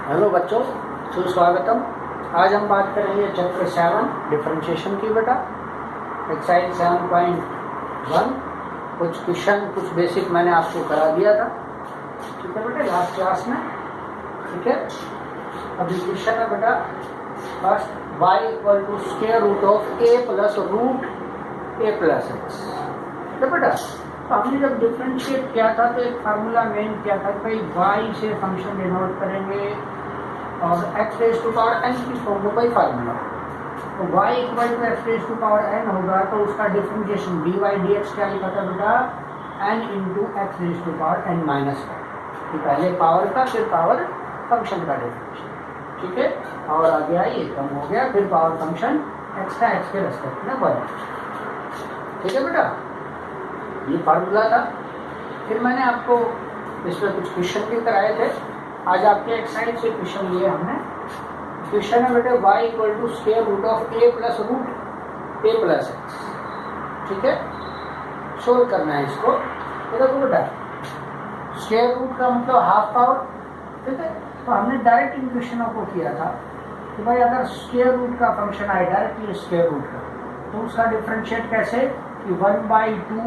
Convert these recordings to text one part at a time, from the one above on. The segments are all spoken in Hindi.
हेलो बच्चों, सुस्वागतम। आज हम बात करेंगे चैप्टर 7 डिफरेंशिएशन की बेटा, एक्सरसाइज 7.1। कुछ क्वेश्चन, कुछ बेसिक मैंने आपको करा दिया था, ठीक है बेटा, लास्ट क्लास में। ठीक है, अभी क्वेश्चन है बेटा first, y equal to square root of a plus root a plus x. ठीक है बेटा, तो हमने जब डिफरेंशिएट किया था तो एक फार्मूला मेन किया था कि भाई y से फंक्शन डिनोट करेंगे और x raise to power n की फॉर्म में कोई फार्मूला। तो y equal to x raise to power n होगा, तो उसका डिफरेंशिएशन dy dx क्या लिखा था बेटा, n into x raise to power n minus one. तो पहले पावर का, फिर पावर फंक्शन का डिफरेंशिएशन। ठीक है, पावर आ गया, ये कम हो गया, फिर पावर फंक्शन x का x के रेस्पेक्ट में बढ़ा। ठीक है बेटा, ये फार्मूला था। फिर मैंने आपको इसमें कुछ क्वेश्चन भी कराए थे। आज आपके एक्सरसाइज से क्वेश्चन लिए हमने। क्वेश्चन है बेटे y equal to square root of a plus root a plus x. ठीक है, सोल्व करना है इसको। ये देखो बेटा, स्क्वायर रूट का मतलब हाफ पावर। ठीक है, तो हमने डायरेक्ट इन क्वेश्चनों को किया था कि भाई अगर स्क्वायर रूट का फंक्शन आए डायरेक्टली स्क्वायर रूट का, तो उसका डिफरेंशिएट कैसे कि 1/2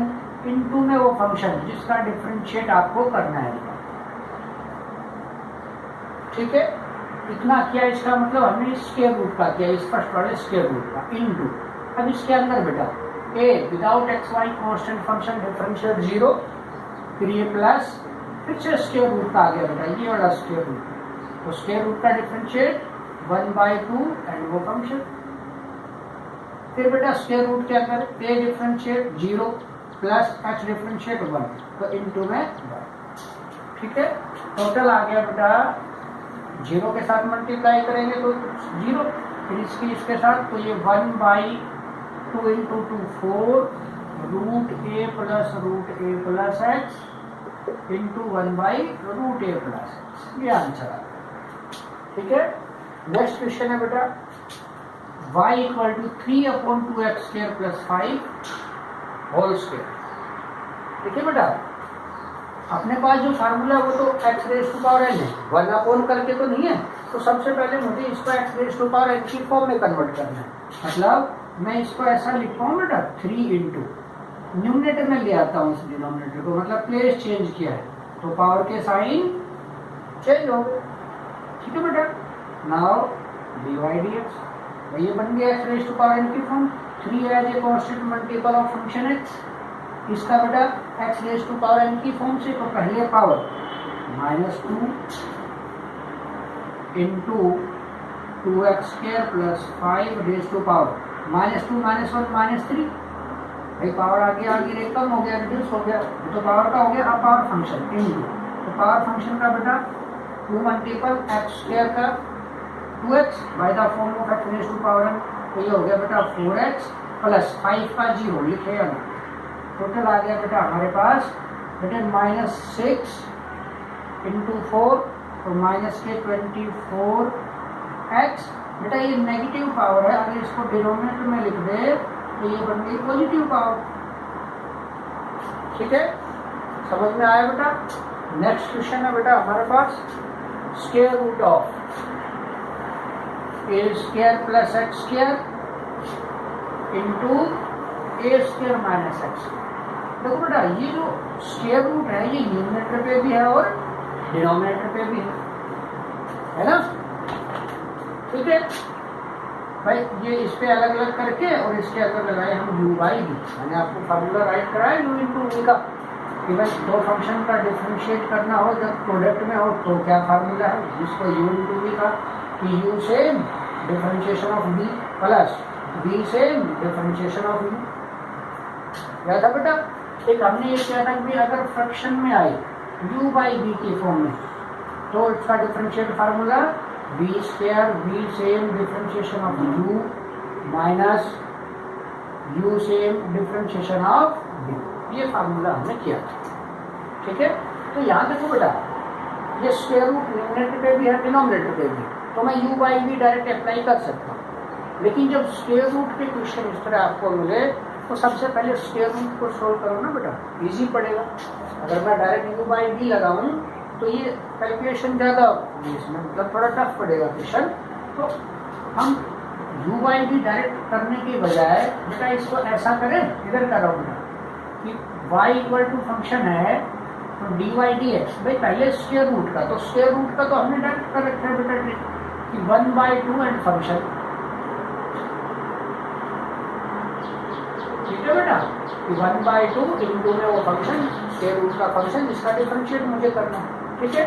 इंटू में वो फंक्शन जिसका डिफरेंशिएट आपको करना है। ठीक है, इतना किया, इसका मतलब हमने स्क्वायर रूट का किया, इस फर्स्ट वाले स्क्वायर रूट का इंटू। अब इसके अंदर बेटा a without x y constant function differentiate 0, फिर ये प्लस, फिर से स्क्वायर रूट का आ गया बेटा, ये वाला स्क्वायर रूट। तो स्क्वायर रूट का डिफरेंशिएट 1/2 एंड वो फंक्शन। फिर बेटा स्क्वायर रूट के अंदर a differentiate 0 plus h differentiate 1, तो इंटू में 1। ठीक है, टोटल आ गया बेटा, 0 के साथ मल्टीप्लाई करेंगे तो 0, फिर इसके साथ, तो ये 1/2 into 2 4 root a plus x into 1/रूट a प्लस x। ये आंसर आ गया। ठीक है, नेक्स्ट क्वेश्चन है बेटा y equal to 3/2x square plus 5 whole square. देखिए बेटा, अपने पास जो फार्मूला वो तो x raise to power n है, 1/, करके तो नहीं है। तो सबसे पहले मुझे इसको x raise to power n की फॉर्म में कन्वर्ट करना है। मतलब मैं इसको ऐसा लिखता हूँ बेटा, 3 इंटू न्यूमरेटर में ले आता हूँ इस डिनोमिनेटर को, मतलब प्लेस चेंज किया है तो पावर के साइन चेंज हो गए। ठीक है बेटा, नाउ dy dx, तो ये बन गया x raise to power n की form. 3 as a constant multiple of function x, इसका बेटा x raise to power n की फॉर्म से, तो पहले power -2 into 2x square plus 5 raise to power -2 -1 -3। भाई पावर आगे कम हो गया, रिड्यूस हो गया, तो पावर का हो गया। अब पावर फंक्शन इंटू, तो पावर फंक्शन का बेटा 2 मल्टीपल x स्क्वायर का 2x by the form of x raise to power n, तो ये हो गया बेटा 4x प्लस 5 का 0 लिखे ना। टोटल आ गया बेटा हमारे पास बेटे -6 इंटू 4, तो माइनस के 24x। बेटा ये नेगेटिव पावर है, अगर इसको डिनोमिनेटर में लिख दे तो ये बन गई पॉजिटिव पावर। ठीक है, समझ में आया बेटा। नेक्स्ट क्वेश्चन है बेटा हमारे पास, square root of a square plus x square into a square minus x। देखो बेटा, ये जो स्क्वायर रूट है ये न्यूमरेटर पे भी है और डिनोमिनेटर पे भी है ना। ठीक है भाई, ये इस पे अलग अलग करके और इसके अंदर लगाए हम u बाई v। मैंने आपको फार्मूला राइट कराया u इंटू v का, कि भाई दो फंक्शन का डिफरेंशिएट करना हो जब प्रोडक्ट में हो तो क्या फार्मूला है, जिसको u इंटू v का, कि u same differentiation of v plus v same differentiation of u। क्या था बेटा, एक हमने ये किया था कि अगर फ्रैक्शन में आए u बाई v की फॉर्म में, तो इसका differentiate formula v square v same differentiation of u minus u same differentiation of v। ये फार्मूला हमने किया था। ठीक है, तो यहाँ देखो बेटा, ये स्क्वायर रूट न्यूमरेटर पे भी है, डिनोमिनेटर पे भी, तो मैं u by v direct apply कर सकता हूँ। लेकिन जब स्क्वायर रूट के क्वेश्चन इस तरह आपको मिले तो सबसे पहले स्क्वायर रूट को सोल्व करो ना बेटा, इजी पड़ेगा। अगर मैं डायरेक्ट u बाई v लगाऊँ तो ये कैलकुलेशन ज़्यादा होगी इसमें, मतलब थोड़ा टफ पड़ेगा क्वेश्चन। तो हम यू बाई डी डायरेक्ट करने के बजाय बेटा इसको ऐसा करें, इधर कर रहा हूँ बेटा कि y इक्वल टू फंक्शन है तो डी वाई डी एक्स, भाई पहले स्क्वायर रूट का, तो स्क्वायर रूट का तो हमने डायरेक्ट कर रखा है बेटा कि 1/2 एंड फंक्शन, ठीक है बेटा, कि 1/2 इंटू में वो फंक्शन स्क्वायर रूट का फंक्शन जिसका डिफरेंशिएट मुझे करना है, ठीक है।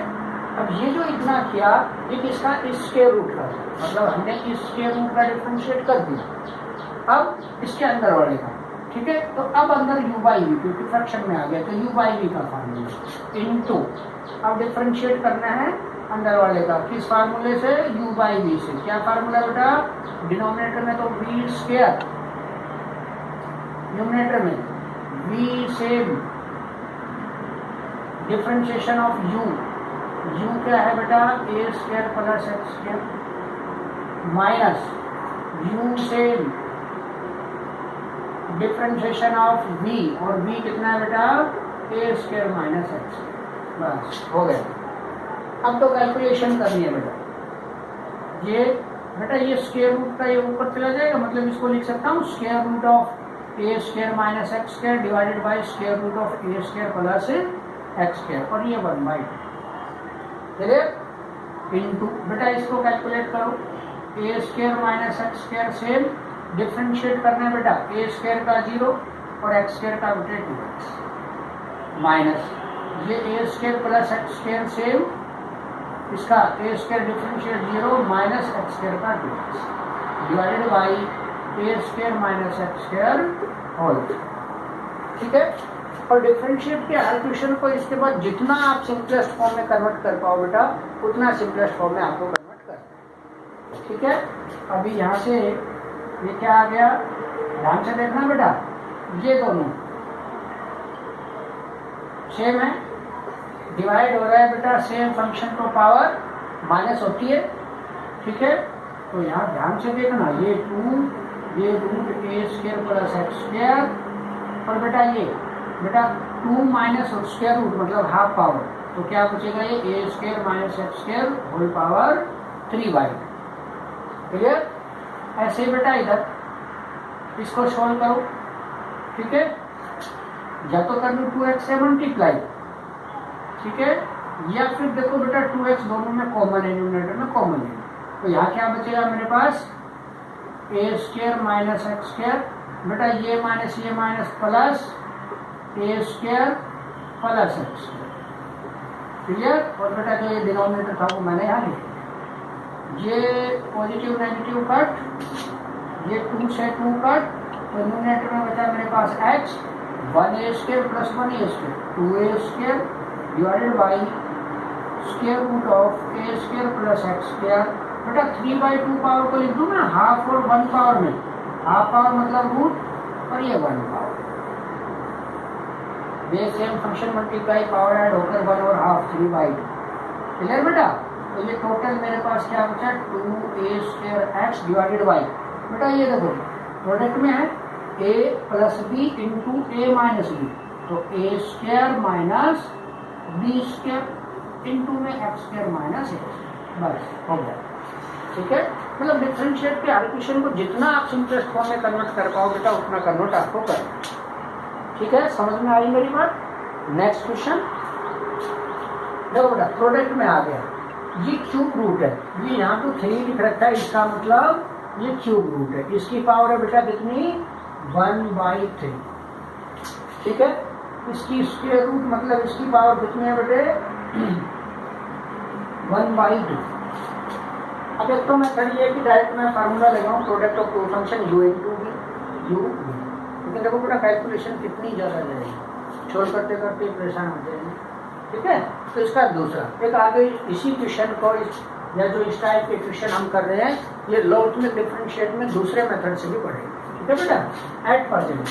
अब ये जो इतना किया ये किसका, इस स्क्वायर रूट का, मतलब हमने इस स्क्वायर रूट का डिफरेंशिएट कर दिया। अब इसके अंदर वाले का, ठीक है, तो अब अंदर u बाई वी, क्योंकि फ्रैक्शन में आ गया तो u बाई वी का फार्मूला इनटू, अब डिफरेंशिएट करना है अंदर वाले का, किस फार्मूले से, u बाई वी से। क्या फार्मूला बेटा, डिनोमिनेटर में तो v स्क्वायर, न्यूमरेटर में v same differentiation of u, u क्या है बेटा a square plus x square minus u same differentiation of v, और v कितना है बेटा a स्क्वायर माइनस एक्स, बस हो गया। अब तो कैलकुलेशन करनी है बेटा, ये बेटा ये स्क्वायर रूट का ये ऊपर चला जाएगा, मतलब इसको लिख सकता हूँ square root of a square minus x square divided by square root of a square plus x square, और ये 1/2, चलिए इनटू बेटा इसको कैलकुलेट करो, a square minus x square same differentiate करना है बेटा, a स्क्वायर का 0 और एक्स स्क्वायर का बेटा 2x माइनस ये a square plus x square same इसका a square differentiate 0 minus x square का 2x divided by a square minus x square whole, ठीक है। और डिफरेंशिएट के हर क्वेश्चन को इसके बाद जितना आप सिंपलेस्ट फॉर्म में कन्वर्ट कर पाओ बेटा उतना सिंपलेस्ट फॉर्म में आपको कन्वर्ट कर, ठीक है। अभी यहाँ से ये क्या आ गया, ध्यान से देखना बेटा, ये दोनों सेम है, डिवाइड हो रहा है बेटा सेम फंक्शन को पावर माइनस होती है, ठीक है। तो यहाँ ध्यान से देखना, ये 2 ये root a square plus x square, और बेटा ये बेटा 2 माइनस स्क्वायर रूट मतलब हाफ पावर, तो क्या बचेगा ये a square minus x square whole power 3/2, clear. ऐसे ही बेटा इधर इसको सोल्व करो, ठीक है, या तो कर लो 2x से मल्टीप्लाई, ठीक है, या फिर देखो बेटा 2x दोनों में कॉमन है, न्यूमरेटर में कॉमन है, तो यहाँ क्या बचेगा मेरे पास a square minus x square, बेटा ये minus plus a square plus x square, clear. और बेटा जो ये डिनोमिनेटर था वो मैंने यहाँ लिखा, ये पॉजिटिव नेगेटिव कट, ये 2 से 2 कट, तो न्यूमरेटर में बचा मेरे पास x 1a square plus 1a square 2a square divided by square root of a square plus x square, बेटा 3/2 पावर को लिख दूँ ना हाफ और 1 पावर में, हाफ पावर मतलब रूट और ये 1 पावर, ये same function multiply power add होकर 1 और हाफ 3/2, क्लियर बेटा। तो ये टोटल मेरे पास क्या बचा 2a square x divided by, बेटा ये देखो प्रोडक्ट में है a plus B into A minus B, तो a square minus B square into में एक्स स्क्वायर माइनस एक्स, बस हो गया, ठीक है। मतलब डिफरेंशिएट के हर क्वेश्चन को जितना आप सिंपलेस्ट फॉर्म में कन्वर्ट कर पाओ बेटा उतना कन्वर्ट आपको करना, ठीक है। समझ में आई मेरी बात। नेक्स्ट क्वेश्चन देखो बेटा, प्रोडक्ट में आ गया, ये क्यूब रूट है, ये यहाँ तो 3 लिख रखा है, इसका मतलब ये क्यूब रूट है, इसकी पावर है बेटा कितनी 1/3, ठीक है। इसकी स्क्वायर रूट मतलब इसकी पावर कितनी है बेटे 1/2। अब एक तो मैं करिए कि डायरेक्ट मैं फार्मूला लगाऊं product of two function u into v, लेकिन देखो बेटा कैलकुलेशन कितनी ज़्यादा जाएगी, छोड़ करते करते परेशान हो जाएंगे, ठीक है। तो इसका दूसरा एक आगे इसी क्वेश्चन को या जो इस टाइप के क्वेश्चन हम कर रहे हैं ये लॉगरिथमिक डिफरेंशिएट में दूसरे मेथड से भी पढ़ेंगे, ठीक है बेटा। एट प्रेजेंट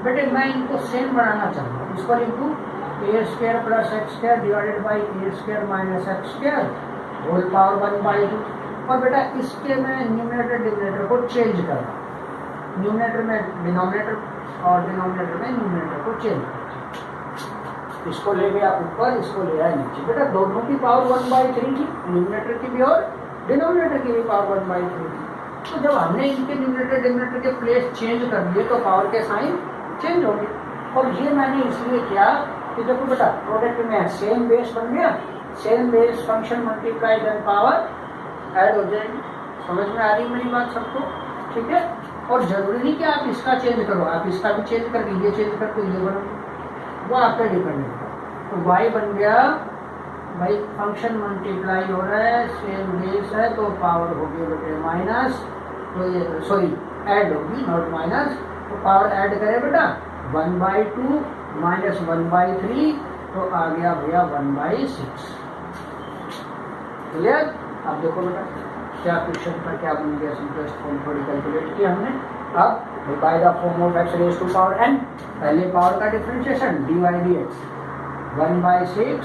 बेटे मैं इनको सेम बनाना चाहूँगा, इसको लिख दूँ a square plus x square divided by a square minus x square whole power 1/2, और बेटा इसके मैं न्यूमरेटर डिनोमिनेटर को चेंज कर रहा हूँ, न्यूमरेटर में डिनोमिनेटर और डिनोमिनेटर में न्यूमरेटर को चेंज कर, इसको ले गया ऊपर, इसको ले आया नीचे। बेटा दोनों की पावर 1/3 थी, न्यूमरेटर की भी और डिनोमिनेटर की भी पावर 1/3 थी। तो जब हमने इनके न्यूमरेटर डिनोमिनेटर के प्लेस चेंज कर दिए तो पावर के साइन चेंज हो गए। और ये मैंने इसलिए किया कि देखो बेटा प्रोडक्ट में सेम बेस बन गया, same base function multiply then power add हो जाएगी। समझ में आ रही मेरी बात सबको? ठीक है। और जरूरी नहीं कि आप इसका चेंज करो, आप इसका भी चेंज करके ये चेंज करके ये बनो, वो आप पे डिपेंड है। तो y बन गया, भाई फंक्शन मल्टीप्लाई हो रहा है, सेम बेस है तो पावर होगी बेटे माइनस, तो ये सॉरी ऐड होगी नॉट माइनस, तो पावर ऐड करे बेटा 1/2 माइनस 1/3 तो आ गया भैया 1/6। क्लियर? अब देखो बेटा क्या क्वेश्चन का क्या बन गया, सिंपलेस्ट फॉर्म थोड़ी कैलकुलेट किया हमने। अब by the form of x raise to power n, पहले पावर का differentiation dy/dx 1/6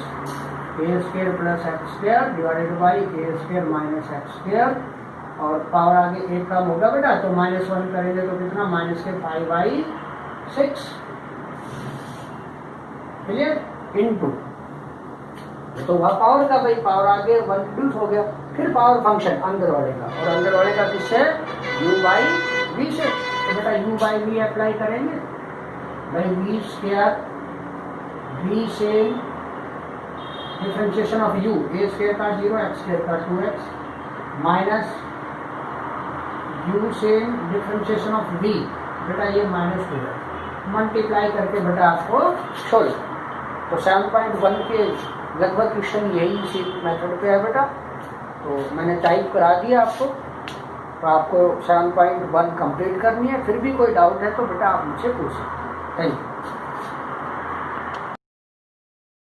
a² plus x² divided by a² minus x², और पावर आगे एक कम होगा बेटा तो -1 करेंगे तो कितना -5/6। क्लियर? इनटू तो वह पावर का भाई पावर आगे 1 रिड्यूस हो गया, फिर पावर फंक्शन अंदर वाले का, और अंदर वाले का किससे u/v से। तो बेटा u/v अप्लाई करेंगे भाई v² v से डिफरेंशिएशन ऑफ u, a² का 0 x² का 2x माइनस u से डिफरेंशिएशन ऑफ v, बेटा ये -2 मल्टीप्लाई करके बेटा आपको छोड़। तो 7.1 के लगभग क्वेश्चन यही इसी मेथड पे है बेटा। तो मैंने टाइप करा दिया आपको, तो आपको 7.1 कंप्लीट करनी है। फिर भी कोई डाउट है तो बेटा आप मुझसे पूछ सकते हैं। Thank you.